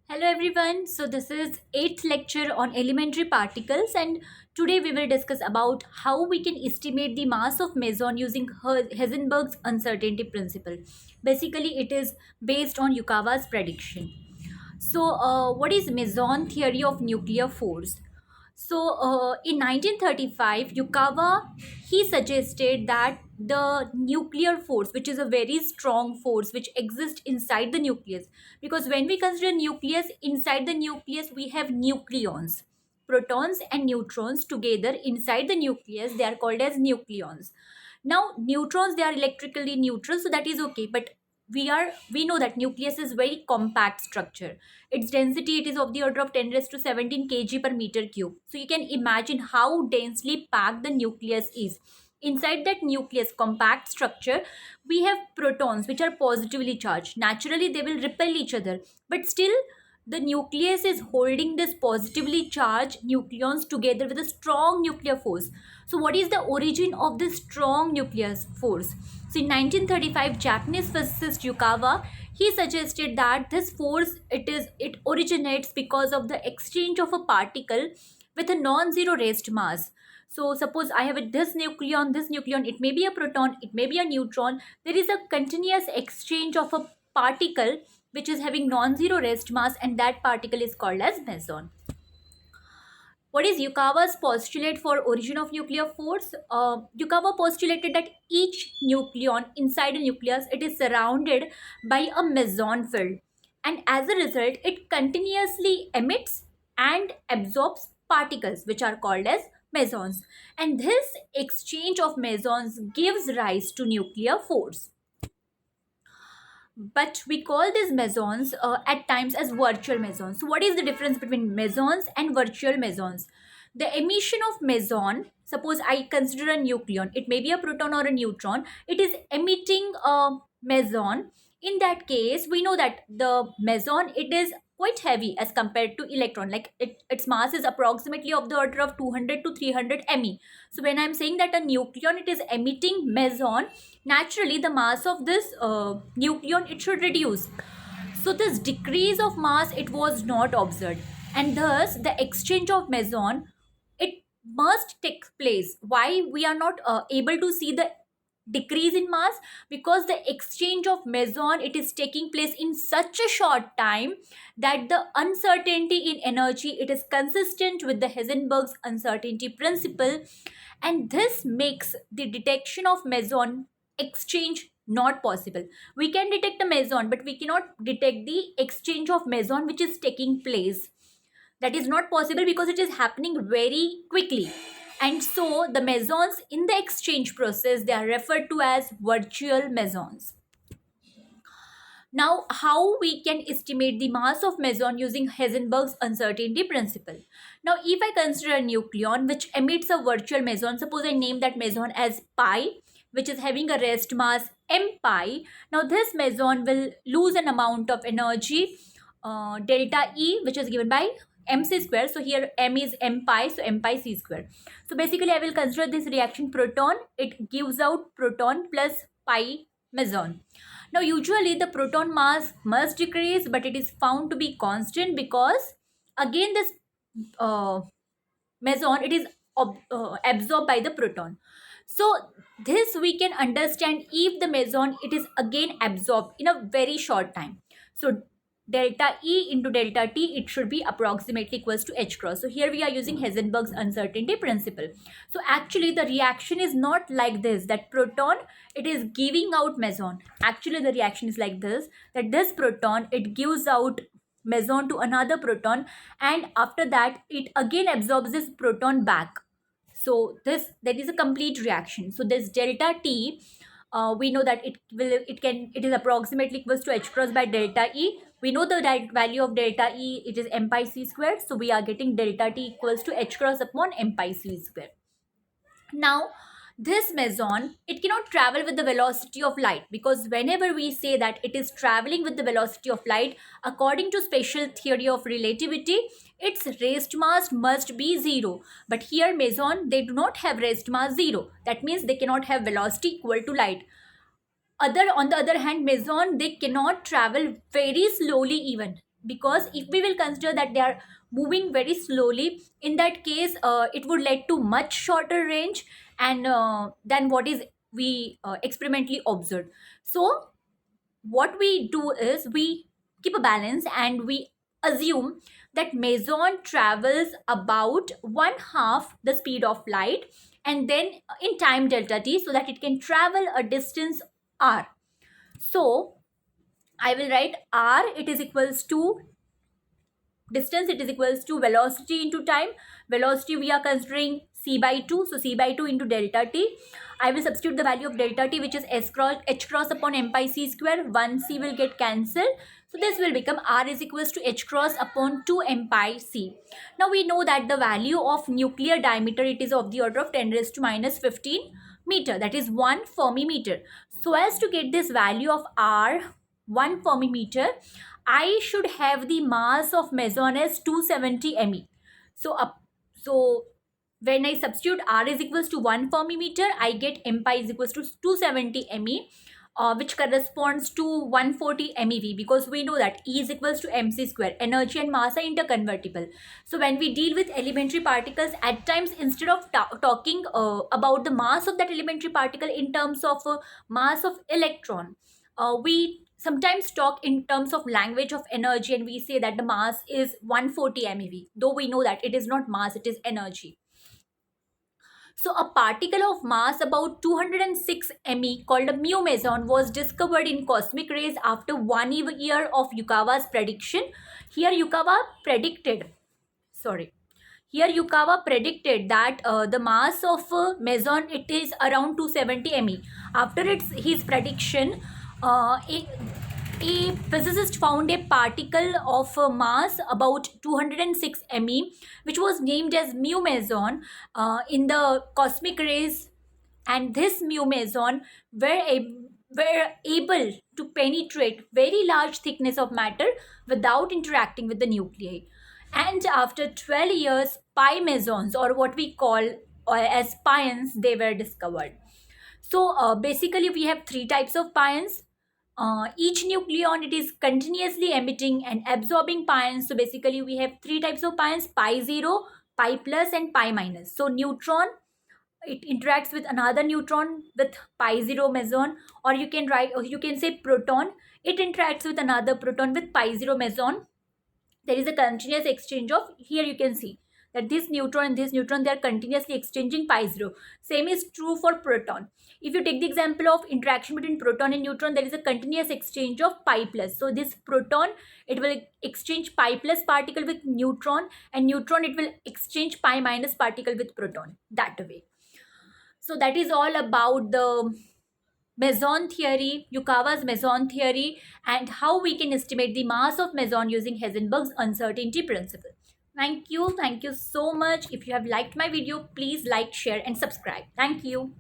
Hello everyone. So this is 8th lecture on elementary particles, and today we will discuss about how we can estimate the mass of meson using Heisenberg's uncertainty principle. Basically it is based on Yukawa's prediction. So what is meson theory of nuclear force? So in 1935, Yukawa he suggested that the nuclear force, which is a very strong force which exists inside the nucleus, because when we consider nucleus, inside the nucleus we have nucleons, protons and neutrons together inside the nucleus. They are called as nucleons. Now neutrons, they are electrically neutral, so that is okay. But we know that nucleus is very compact structure. Its density, it is of the order of 10 raised to 17 kg per meter cube. So you can imagine how densely packed the nucleus is. Inside that nucleus compact structure, we have protons which are positively charged. Naturally, they will repel each other, but still the nucleus is holding this positively charged nucleons together with a strong nuclear force. So what is the origin of this strong nuclear force? So in 1935, Japanese physicist Yukawa, he suggested that this force, it originates because of the exchange of a particle with a non-zero rest mass. So suppose I have this nucleon, it may be a proton, it may be a neutron. There is a continuous exchange of a particle which is having non-zero rest mass, and that particle is called as meson. What is Yukawa's postulate for origin of nuclear force? Yukawa postulated that each nucleon inside a nucleus, it is surrounded by a meson field, and as a result, it continuously emits and absorbs particles which are called as mesons. And this exchange of mesons gives rise to nuclear force. But we call these mesons at times as virtual mesons. So what is the difference between mesons and virtual mesons? The emission of meson, suppose I consider a nucleon, it may be a proton or a neutron, it is emitting a meson. In that case, we know that the meson, it is quite heavy as compared to electron, like its mass is approximately of the order of 200 to 300 me. So when I'm saying that a nucleon, it is emitting meson, naturally the mass of this nucleon, it should reduce. So this decrease of mass, it was not observed, and thus the exchange of meson, it must take place. Why we are not able to see the decrease in mass? Because the exchange of meson, it is taking place in such a short time that the uncertainty in energy, it is consistent with the Heisenberg's uncertainty principle, and this makes the detection of meson exchange not possible. We can detect a meson, but we cannot detect the exchange of meson which is taking place. That is not possible because it is happening very quickly. And so the mesons in the exchange process, they are referred to as virtual mesons. Now, how we can estimate the mass of meson using Heisenberg's uncertainty principle? Now, if I consider a nucleon which emits a virtual meson, suppose I name that meson as pi, which is having a rest mass m pi. Now, this meson will lose an amount of energy, delta E, which is given by mc square. So here m is m pi, so m pi c square. So basically I will consider this reaction proton. It gives out proton plus pi meson. Now usually the proton mass must decrease, but it is found to be constant because again this meson, it is absorbed by the proton. So this we can understand if the meson, it is again absorbed in a very short time. So delta E into delta T, it should be approximately equals to H cross. So here we are using Heisenberg's uncertainty principle. So actually the reaction is not like this, that proton, it is giving out meson. Actually the reaction is like this, that this proton, it gives out meson to another proton, and after that it again absorbs this proton back. So this, that is a complete reaction. So this delta T, we know that it is approximately equals to H cross by delta E. We know the value of delta E, it is m pi c squared. So we are getting delta T equals to H cross upon m pi c squared. Now this meson, it cannot travel with the velocity of light, because whenever we say that it is traveling with the velocity of light, according to special theory of relativity, its rest mass must be zero. But here meson, they do not have rest mass zero. That means they cannot have velocity equal to light. On the other hand, meson, they cannot travel very slowly even. because if we will consider that they are moving very slowly, in that case it would lead to much shorter range and than what is we experimentally observed. So what we do is we keep a balance and we assume that meson travels about one half the speed of light, and then in time delta t, so that it can travel a distance r. So I will write r, it is equals to distance, it is equals to velocity into time. Velocity we are considering c by 2, so c by 2 into delta t. I will substitute the value of delta t, which is s cross h cross upon m pi c square. 1 c will get cancelled, so this will become r is equals to h cross upon 2 m pi c. Now we know that the value of nuclear diameter, it is of the order of 10 raised to minus 15 meter, that is 1 Fermi meter. So as to get this value of r 1 Fermi meter, I should have the mass of meson as 270 me. So when I substitute r is equals to 1 Fermi meter, I get m pi is equals to 270 me, which corresponds to 140 MeV, because we know that E is equals to mc square. Energy and mass are interconvertible. So when we deal with elementary particles, at times instead of talking about the mass of that elementary particle in terms of mass of electron, we sometimes talk in terms of language of energy, and we say that the mass is 140 MeV, though we know that it is not mass, it is energy. So a particle of mass about 206 Me called a mu meson was discovered in cosmic rays after 1 year of Yukawa's prediction. Here Yukawa predicted, sorry, here Yukawa predicted that the mass of meson, it is around 270 Me. After his prediction, a physicist found a particle of mass about 206 Me, which was named as mu meson in the cosmic rays, and this mu meson were able to penetrate very large thickness of matter without interacting with the nuclei. And after 12 years, pi mesons, or what we call as pions, they were discovered. So basically we have three types of pions. Each nucleon, it is continuously emitting and absorbing pions. So basically we have three types of pions: pi 0, pi plus, and pi minus. So neutron, it interacts with another neutron with pi 0 meson, or you can write, or you can say proton, it interacts with another proton with pi 0 meson. There is a continuous exchange of, here you can see that this neutron and this neutron, they are continuously exchanging pi 0. Same is true for proton. If you take the example of interaction between proton and neutron, there is a continuous exchange of pi plus. So this proton, it will exchange pi plus particle with neutron, and neutron, it will exchange pi minus particle with proton, that way. So that is all about the meson theory, Yukawa's meson theory, and how we can estimate the mass of meson using Heisenberg's uncertainty principle. Thank you. Thank you so much. If you have liked my video, please like, share, and subscribe. Thank you.